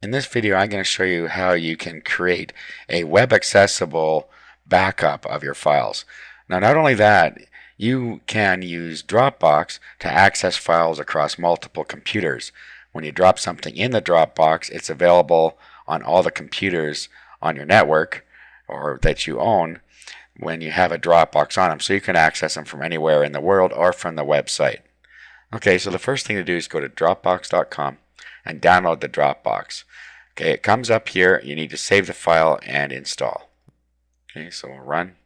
In this video, I'm going to show you how you can create a web accessible backup of your files. Now, not only that, you can use Dropbox to access files across multiple computers. When you drop something in the Dropbox, it's available on all the computers on your network or that you own when you have a Dropbox on them, so you can access them from anywhere in the world or from the website. Okay, so the first thing to do is go to Dropbox.com and download the Dropbox. Okay, it comes up here. You need to save the file and install. Okay, so we'll run.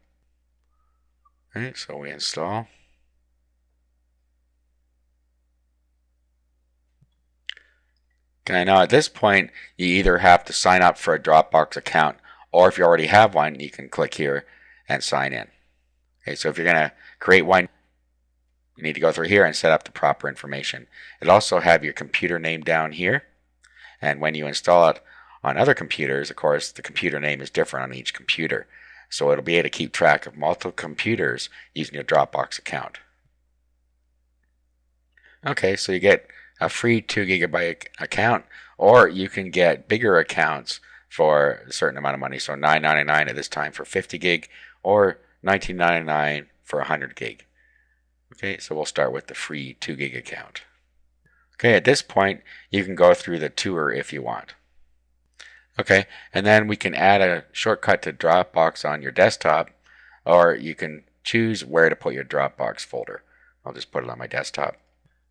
Okay, so we install. Okay, now at this point, you either have to sign up for a Dropbox account, or if you already have one, you can click here and sign in. Okay, so if you're going to create one, you need to go through here and set up the proper information. It'll also have your computer name down here. And when you install it on other computers, of course, the computer name is different on each computer. So it'll be able to keep track of multiple computers using your Dropbox account. Okay, so you get a free 2 gigabyte account, or you can get bigger accounts for a certain amount of money. So $9.99 at this time for 50 gig, or $19.99 for 100 gig. Okay, so we'll start with the free 2 gig account. Okay, at this point, you can go through the tour if you want. Okay, and then we can add a shortcut to Dropbox on your desktop, or you can choose where to put your Dropbox folder. I'll just put it on my desktop.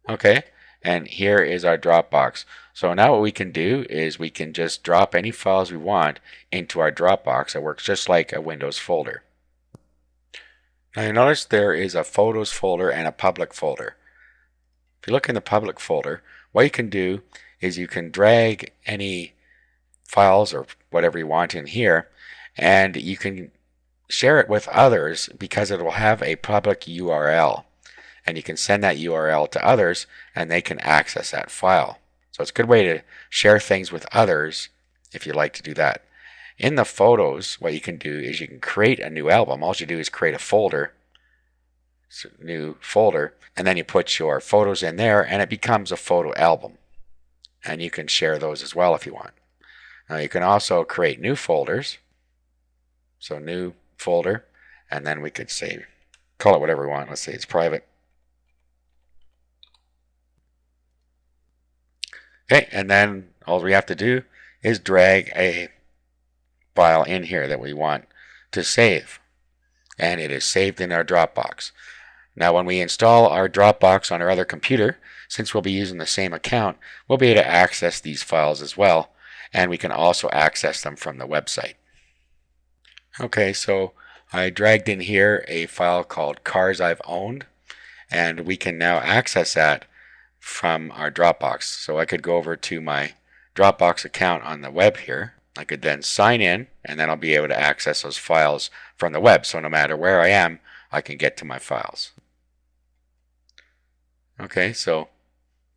Okay, and here is our Dropbox. So now what we can do is we can just drop any files we want into our Dropbox. It works just like a Windows folder. Now you notice there is a Photos folder and a Public folder. If you look in the Public folder, what you can do is you can drag any files or whatever you want in here, and you can share it with others because it will have a public URL, and you can send that URL to others and they can access that file. So it's a good way to share things with others if you like to do that. In the Photos, what you can do is you can create a new album. All you do is create a folder, new folder, and then you put your photos in there and it becomes a photo album. And you can share those as well if you want. Now you can also create new folders. So new folder, and then we could say, call it whatever we want. Let's say it's private. Okay, and then all we have to do is drag a file in here that we want to save, and it is saved in our Dropbox. Now when we install our Dropbox on our other computer, since we'll be using the same account, we'll be able to access these files as well, and we can also access them from the website. Okay, so I dragged in here a file called Cars I've Owned, and we can now access that from our Dropbox. So I could go over to my Dropbox account on the web here. I could then sign in, and then I'll be able to access those files from the web. So no matter where I am, I can get to my files. Okay, so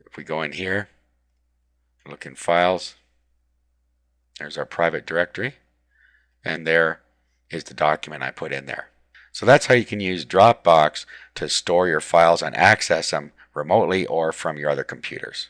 if we go in here, look in Files, there's our private directory, and there is the document I put in there. So that's how you can use Dropbox to store your files and access them remotely or from your other computers.